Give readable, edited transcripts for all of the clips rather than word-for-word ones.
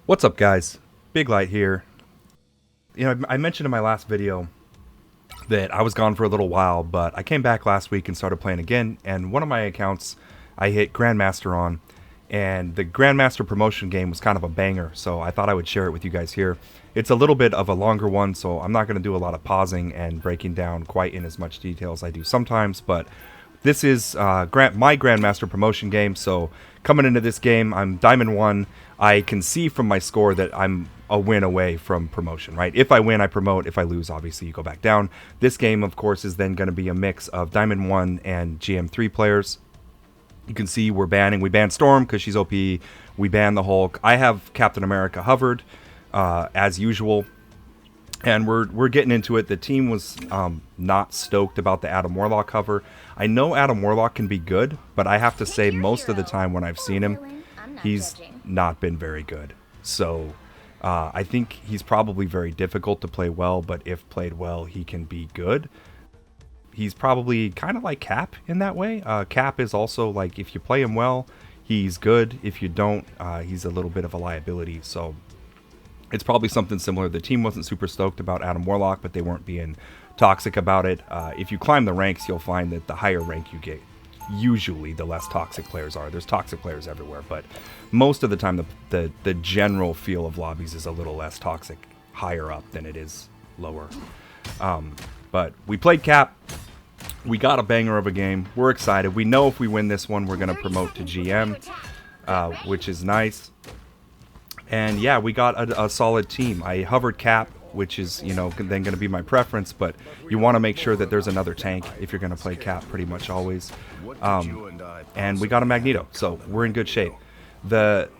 What's up, guys? Big Light here. I mentioned in my last video that I was gone for a little while, but I came back last week and started playing again, and one of my accounts I hit Grandmaster on, and the Grandmaster promotion game was kind of a banger, so I thought I would share it with you guys here. It's a little bit of a longer one, so I'm not going to do a lot of pausing and breaking down quite in as much detail as I do sometimes, but this is my Grandmaster promotion game, so coming into this game, I'm Diamond 1. I can see from my score that I'm a win away from promotion, right? If I win, I promote. If I lose, obviously, you go back down. This game, of course, is then going to be a mix of Diamond 1 and GM3 players. You can see we banned Storm because she's OP. We banned the Hulk. I have Captain America hovered, as usual. And we're getting into it. The team was not stoked about the Adam Warlock cover. I know Adam Warlock can be good, but I have to say most of the time when I've seen him, he's not been very good. So I think he's probably very difficult to play well, but if played well, he can be good. He's probably kind of like Cap in that way. Cap is also like, if you play him well, he's good. If you don't, he's a little bit of a liability. So it's probably something similar. The team wasn't super stoked about Adam Warlock, but they weren't being toxic about it. If you climb the ranks, you'll find that the higher rank you get, usually the less toxic players are. There's toxic players everywhere, but most of the time the general feel of lobbies is a little less toxic higher up than it is lower. But we played Cap. We got a banger of a game. We're excited. We know if we win this one, we're going to promote to GM, which is nice. And yeah, we got a solid team. I hovered Cap, which is, then going to be my preference, but you want to make sure that there's another tank if you're going to play Cap pretty much always. And we got a Magneto, so we're in good shape. The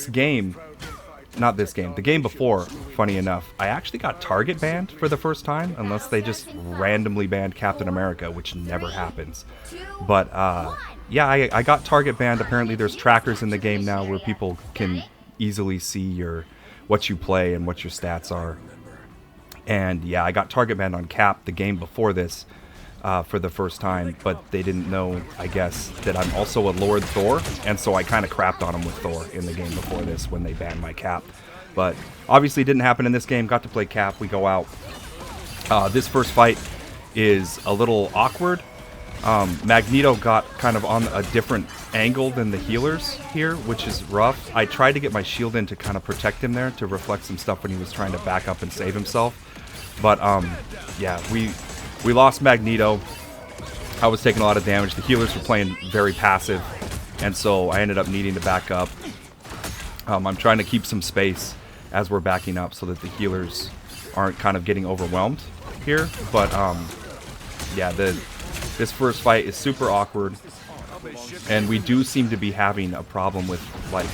game before, funny enough, I actually got target banned for the first time, unless they just randomly banned Captain America, which never happens. But yeah, I got target banned. Apparently there's trackers in the game now where people can easily see what you play and what your stats are. And yeah, I got target banned on Cap the game before this for the first time, but they didn't know, I guess, that I'm also a Lord Thor, and so I kind of crapped on him with Thor in the game before this when they banned my Cap. But obviously didn't happen in this game. Got to play Cap. We go out. This first fight is a little awkward. Magneto got kind of on a different angle than the healers here, which is rough. I tried to get my shield in to kind of protect him there, to reflect some stuff when he was trying to back up and save himself. But yeah, we lost Magneto. I was taking a lot of damage. The healers were playing very passive, and so I ended up needing to back up. I'm trying to keep some space as we're backing up so that the healers aren't kind of getting overwhelmed here. But yeah, this first fight is super awkward, and we do seem to be having a problem with, like,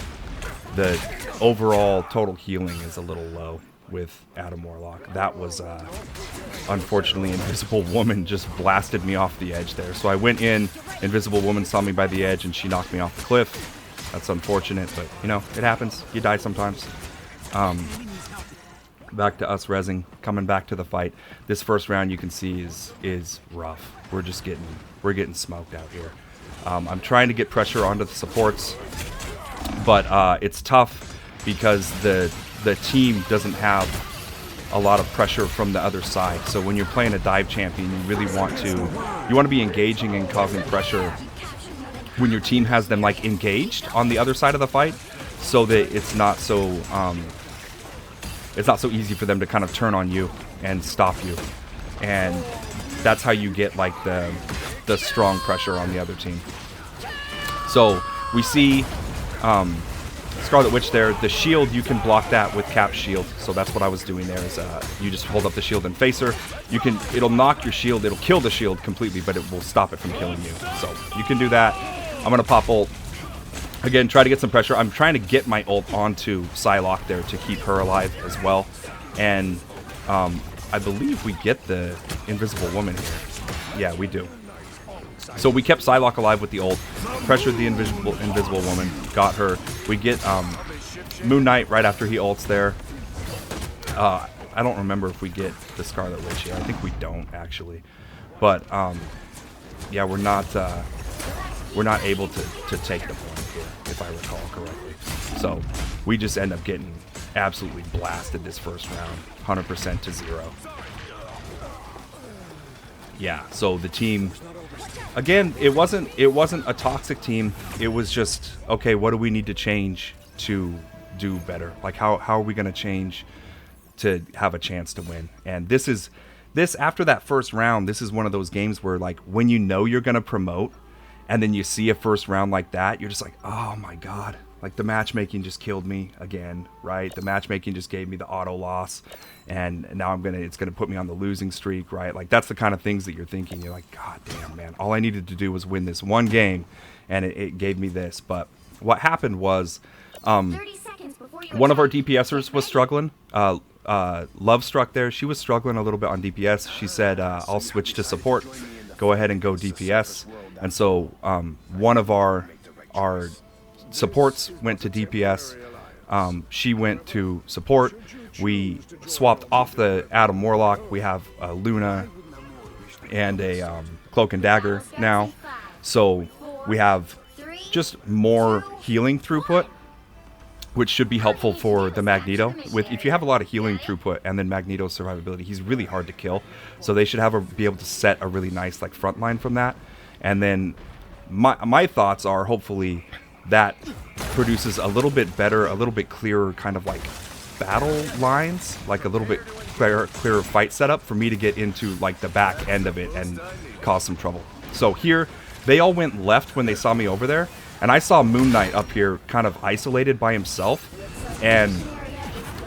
the overall total healing is a little low with Adam Warlock. That was unfortunately, Invisible Woman just blasted me off the edge there. So I went in, Invisible Woman saw me by the edge, and she knocked me off the cliff. That's unfortunate, but it happens. You die sometimes. Back to us rezzing, coming back to the fight. This first round, you can see, is rough. We're getting smoked out here. I'm trying to get pressure onto the supports, but it's tough because the team doesn't have a lot of pressure from the other side. So when you're playing a dive champion, you really want to be engaging and causing pressure when your team has them, like, engaged on the other side of the fight, so that it's not so easy for them to kind of turn on you and stop you. And that's how you get, like, the strong pressure on the other team. So we see Scarlet Witch there. The shield, you can block that with Cap's shield. So that's what I was doing there, is you just hold up the shield and face her. It'll knock your shield, it'll kill the shield completely, but it will stop it from killing you. So you can do that. I'm going to pop ult. Again, try to get some pressure. I'm trying to get my ult onto Psylocke there to keep her alive as well. And I believe we get the Invisible Woman here. Yeah, we do. So we kept Psylocke alive with the ult, pressured the Invisible Woman, got her. We get Moon Knight right after he ults there. I don't remember if we get the Scarlet Witch here. I think we don't, actually. But yeah, we're not able to take the point here, if I recall correctly. So we just end up getting absolutely blasted this first round, 100% to 0. Yeah, so the team, again, it wasn't a toxic team. It was just, okay, what do we need to change to do better? Like, how are we going to change to have a chance to win? And this after that first round, this is one of those games where, like, when you know you're going to promote and then you see a first round like that, you're just like, oh my god, like the matchmaking just killed me again, right? The matchmaking just gave me the auto loss, and now it's gonna put me on the losing streak, right? Like, that's the kind of things that you're thinking. You're like, god damn, man, all I needed to do was win this one game, and it gave me this. But what happened was, one of our DPSers was struggling. Love Struck there, she was struggling a little bit on DPS. She said, I'll switch to support, go ahead and go DPS. And so one of our supports went to DPS. She went to support. We swapped off the Adam Warlock. We have a Luna and a Cloak and Dagger now. So we have just more healing throughput, which should be helpful for the Magneto. If you have a lot of healing throughput and then Magneto's survivability, he's really hard to kill. So they should be able to set a really nice like front line from that. And then my thoughts are, hopefully that produces a little bit better, a little bit clearer kind of like battle lines, like a little bit clearer fight setup for me to get into like the back end of it and cause some trouble. So here, they all went left when they saw me over there, and I saw Moon Knight up here kind of isolated by himself, and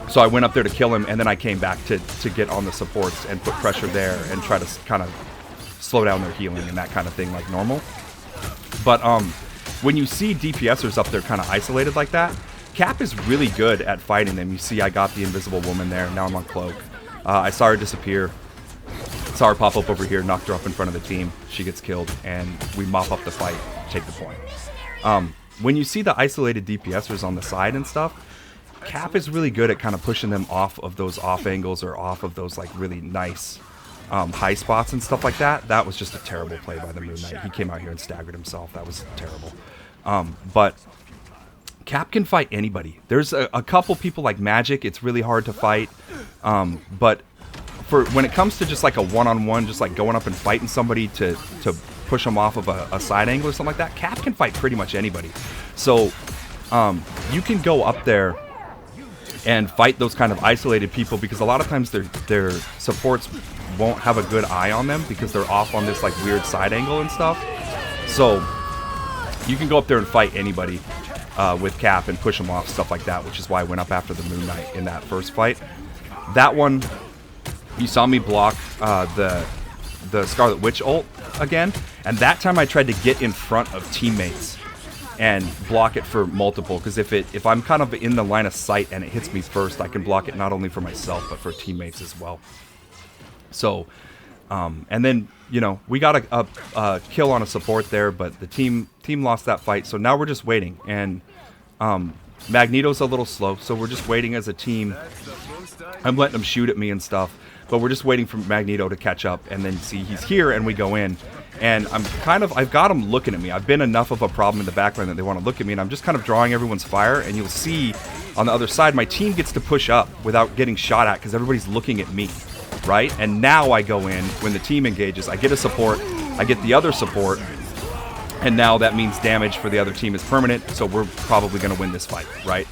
so I went up there to kill him, and then I came back to get on the supports and put pressure there and try to kind of slow down their healing and that kind of thing like normal. But when you see DPSers up there kind of isolated like that, Cap is really good at fighting them. You see I got the Invisible Woman there, now I'm on Cloak. I saw her disappear, saw her pop up over here, knocked her up in front of the team, she gets killed, and we mop up the fight, take the point. When you see the isolated DPSers on the side and stuff, Cap is really good at kind of pushing them off of those off angles or off of those like really nice high spots and stuff like that. That was just a terrible play by the Moon Knight. He came out here and staggered himself. That was terrible. But Cap can fight anybody. There's a couple people like Magic, it's really hard to fight. But for when it comes to just like a one-on-one, just like going up and fighting somebody to push them off of a side angle or something like that, Cap can fight pretty much anybody. So you can go up there and fight those kind of isolated people, because a lot of times their supports won't have a good eye on them because they're off on this like weird side angle and stuff. So you can go up there and fight anybody with Cap and push them off, stuff like that, which is why I went up after the Moon Knight in that first fight. That one, you saw me block the Scarlet Witch ult again, and that time I tried to get in front of teammates and block it for multiple, because if I'm kind of in the line of sight and it hits me first, I can block it not only for myself but for teammates as well. So and then, you know, we got a kill on a support there, but the team lost that fight, so now we're just waiting. And Magneto's a little slow, so we're just waiting as a team. I'm letting him shoot at me and stuff, but we're just waiting for Magneto to catch up, and then see he's here and we go in. And I've got him looking at me. I've been enough of a problem in the backline that they want to look at me, and I'm just kind of drawing everyone's fire, and you'll see on the other side my team gets to push up without getting shot at because everybody's looking at me, right? And now I go in when the team engages. I get a support, I get the other support, and now that means damage for the other team is permanent, so we're probably going to win this fight, right?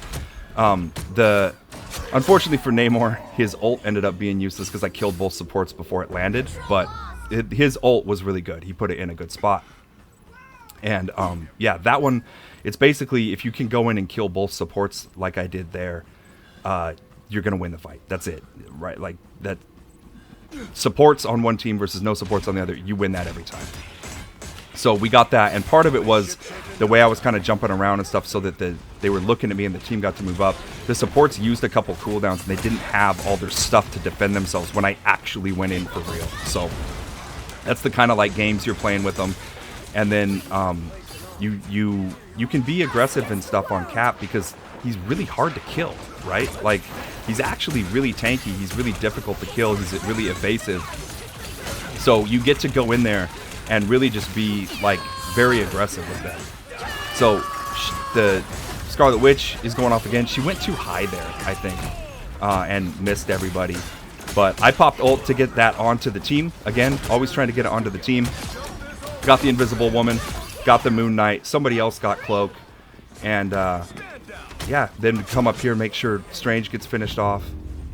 Unfortunately for Namor, his ult ended up being useless because I killed both supports before it landed, but his ult was really good. He put it in a good spot. And yeah, that one, it's basically if you can go in and kill both supports like I did there, you're going to win the fight. That's it, right? Like that, supports on one team versus no supports on the other, you win that every time. So we got that, and part of it was the way I was kind of jumping around and stuff so that they were looking at me and the team got to move up. The supports used a couple cooldowns and they didn't have all their stuff to defend themselves when I actually went in for real. So that's the kind of like games you're playing with them. And then you can be aggressive and stuff on Cap because he's really hard to kill, right? Like, he's actually really tanky, he's really difficult to kill, he's really evasive. So you get to go in there and really just be like very aggressive with them. So the Scarlet Witch is going off again. She went too high there, I think, and missed everybody. But I popped ult to get that onto the team. Again, always trying to get it onto the team. Got the Invisible Woman, got the Moon Knight. Somebody else got Cloak. And, yeah, then come up here and make sure Strange gets finished off.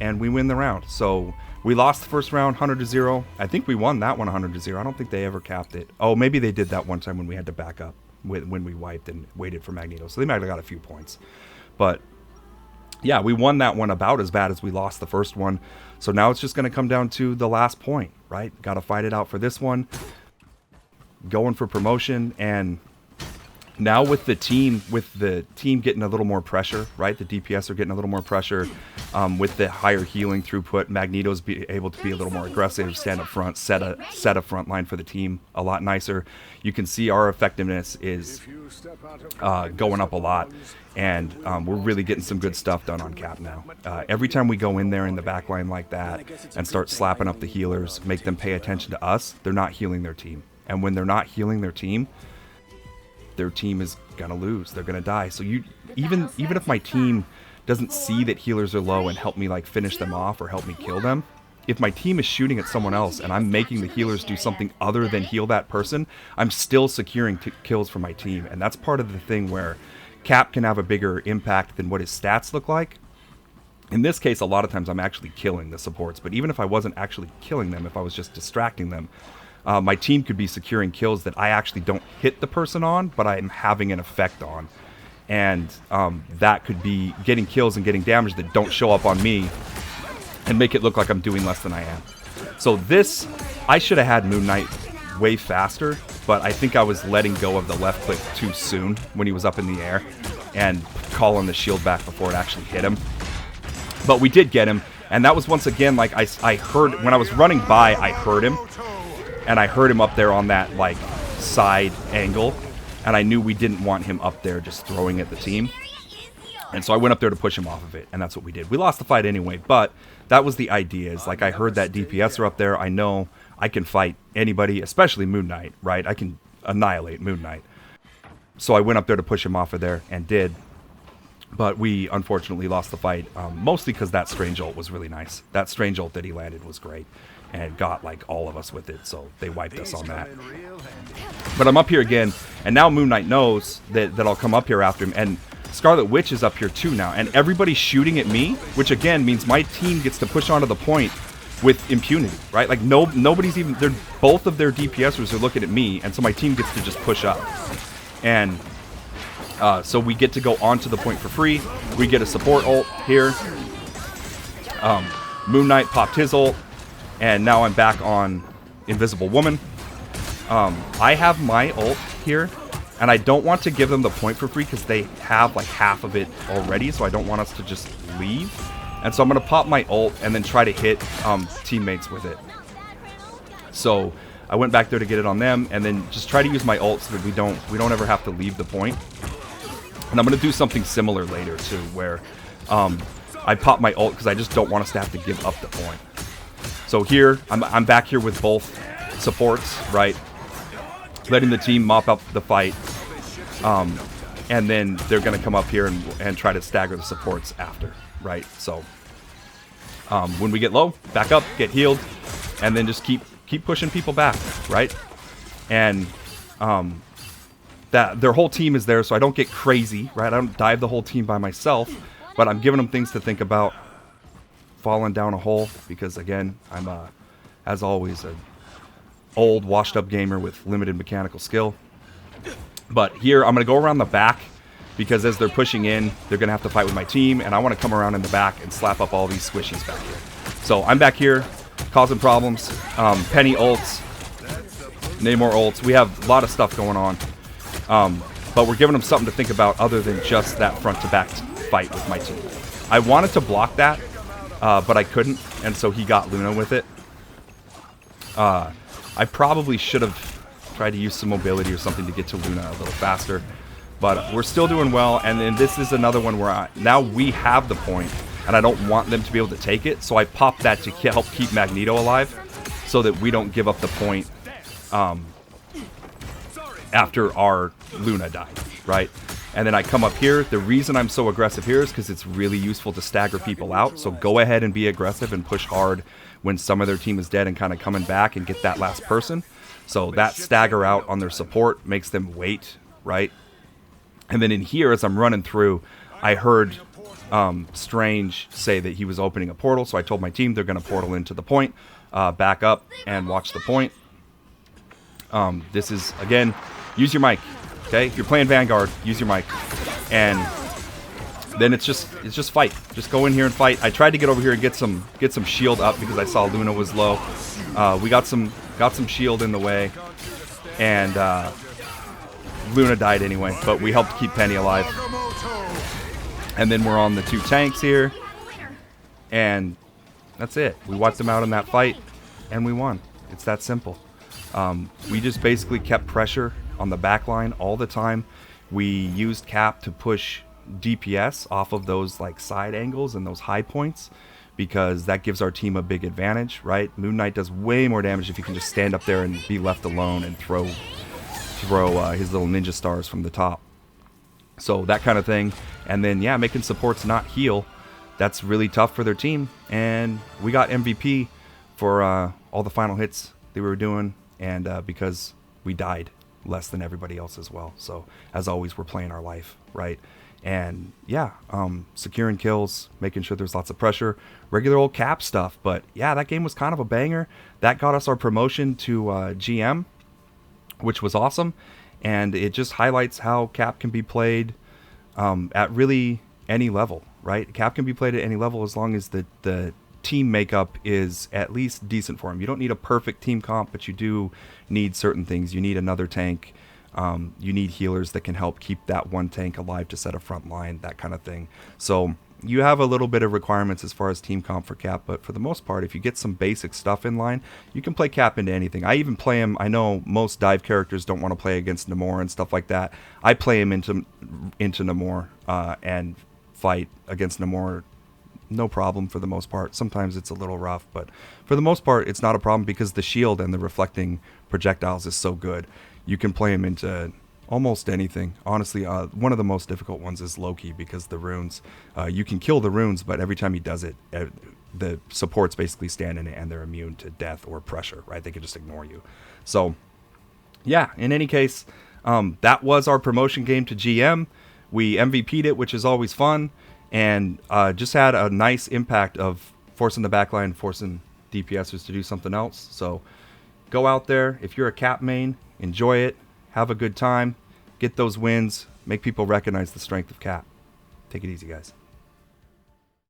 And we win the round. So we lost the first round 100-0. I think we won that one 100-0. I don't think they ever capped it. Oh, maybe they did that one time when we had to back up. When we wiped and waited for Magneto. So they might have got a few points. But, yeah, we won that one about as bad as we lost the first one. So now it's just going to come down to the last point, right? Got to fight it out for this one. Going for promotion. And now with the team getting a little more pressure, right? The DPS are getting a little more pressure. With the higher healing throughput, Magneto's able to be a little more aggressive, stand up front, set a front line for the team a lot nicer. You can see our effectiveness is going up a lot, and we're really getting some good stuff done on Cap now. Every time we go in there in the back line like that and start slapping up the healers, make them pay attention to us, they're not healing their team. And when they're not healing their team is gonna lose. They're gonna die. So even if my team doesn't see that healers are low and help me like finish them off or help me kill them, if my team is shooting at someone else and I'm making the healers do something other than heal that person, I'm still securing kills for my team. And that's part of the thing where Cap can have a bigger impact than what his stats look like. In this case, a lot of times I'm actually killing the supports, but even if I wasn't actually killing them, if I was just distracting them, my team could be securing kills that I actually don't hit the person on, but I'm having an effect on. And that could be getting kills and getting damage that don't show up on me and make it look like I'm doing less than I am. So this, I should have had Moon Knight way faster, but I think I was letting go of the left click too soon when he was up in the air and calling the shield back before it actually hit him. But we did get him, and that was once again, like I heard, when I was running by, I heard him. And I heard him up there on that, like, side angle. And I knew we didn't want him up there just throwing at the team. And so I went up there to push him off of it. And that's what we did. We lost the fight anyway. But that was the idea. Is like, I heard that DPS are up there. I know I can fight anybody, especially Moon Knight, right? I can annihilate Moon Knight. So I went up there to push him off of there and did. But we, unfortunately, lost the fight. Mostly because that Strange ult was really nice. That Strange ult that he landed was great. And got like all of us with it, so they wiped us on that. But I'm up here again, and now Moon Knight knows that I'll come up here after him, and Scarlet Witch is up here too now, and everybody's shooting at me, which again means my team gets to push onto the point with impunity, right? Like nobody's even, both of their DPSers are looking at me, and so my team gets to just push up. And so we get to go onto the point for free. We get a support ult here. Moon Knight popped his ult. And now I'm back on Invisible Woman. I have my ult here, and I don't want to give them the point for free because they have like half of it already, so I don't want us to just leave. And so I'm going to pop my ult and then try to hit teammates with it. So I went back there to get it on them, and then just try to use my ult so that we don't ever have to leave the point. And I'm going to do something similar later too, where I pop my ult because I just don't want us to have to give up the point. So here, I'm back here with both supports, right? Letting the team mop up the fight. And then they're going to come up here and try to stagger the supports after, right? So when we get low, back up, get healed, and then just keep pushing people back, right? And that their whole team is there, so I don't get crazy, right? I don't dive the whole team by myself, but I'm giving them things to think about. Falling down a hole because again I'm as always an old washed up gamer with limited mechanical skill. But here I'm gonna go around the back because as they're pushing in they're gonna have to fight with my team, and I want to come around in the back and slap up all these squishies back here. So I'm back here causing problems. Penny ults, Namor ults. We have a lot of stuff going on, but we're giving them something to think about other than just that front to back fight with my team. I wanted to block that, but I couldn't, and so he got Luna with it. I probably should have tried to use some mobility or something to get to Luna a little faster, but we're still doing well. And then this is another one where now we have the point, and I don't want them to be able to take it, so I popped that to help keep Magneto alive so that we don't give up the point after our Luna died, right? And then I come up here. The reason I'm so aggressive here is because it's really useful to stagger people out. So go ahead and be aggressive and push hard when some of their team is dead and kind of coming back and get that last person. So that stagger out on their support makes them wait, right? And then in here, as I'm running through, I heard Strange say that he was opening a portal. So I told my team they're going to portal into the point, back up and watch the point. This is, again, use your mic. Okay, if you're playing Vanguard, use your mic, and then it's just fight. Just go in here and fight. I tried to get over here and get some shield up because I saw Luna was low. We got some shield in the way, and Luna died anyway. But we helped keep Penny alive. And then we're on the 2 tanks here, and that's it. We wiped them out in that fight, and we won. It's that simple. We just basically kept pressure on the back line all the time. We used Cap to push DPS off of those like side angles and those high points, because that gives our team a big advantage, right? Moon Knight does way more damage if you can just stand up there and be left alone and throw his little ninja stars from the top. So that kind of thing. And then yeah, making supports not heal, that's really tough for their team. And we got MVP for all the final hits they were doing, and because we died less than everybody else as well. So as always, we're playing our life, right? And yeah, securing kills, making sure there's lots of pressure, regular old Cap stuff. But yeah, that game was kind of a banger. That got us our promotion to GM, which was awesome. And it just highlights how Cap can be played at really any level, right? Cap can be played at any level as long as the team makeup is at least decent for him. You don't need a perfect team comp, but you do need certain things. You need another tank. You need healers that can help keep that one tank alive to set a front line, that kind of thing. So you have a little bit of requirements as far as team comp for Cap, but for the most part, if you get some basic stuff in line, you can play Cap into anything. I even play him. I know most dive characters don't want to play against Namor and stuff like that. I play him into Namor and fight against Namor. No problem for the most part. Sometimes it's a little rough, but for the most part, it's not a problem because the shield and the reflecting projectiles is so good. You can play him into almost anything. Honestly, one of the most difficult ones is Loki because the runes. You can kill the runes, but every time he does it, the supports basically stand in it and they're immune to death or pressure, right? They can just ignore you. So, yeah, in any case, that was our promotion game to GM. We MVP'd it, which is always fun. And just had a nice impact of forcing the backline, forcing DPSers to do something else. So go out there. If you're a Cap main, enjoy it. Have a good time. Get those wins. Make people recognize the strength of Cap. Take it easy, guys.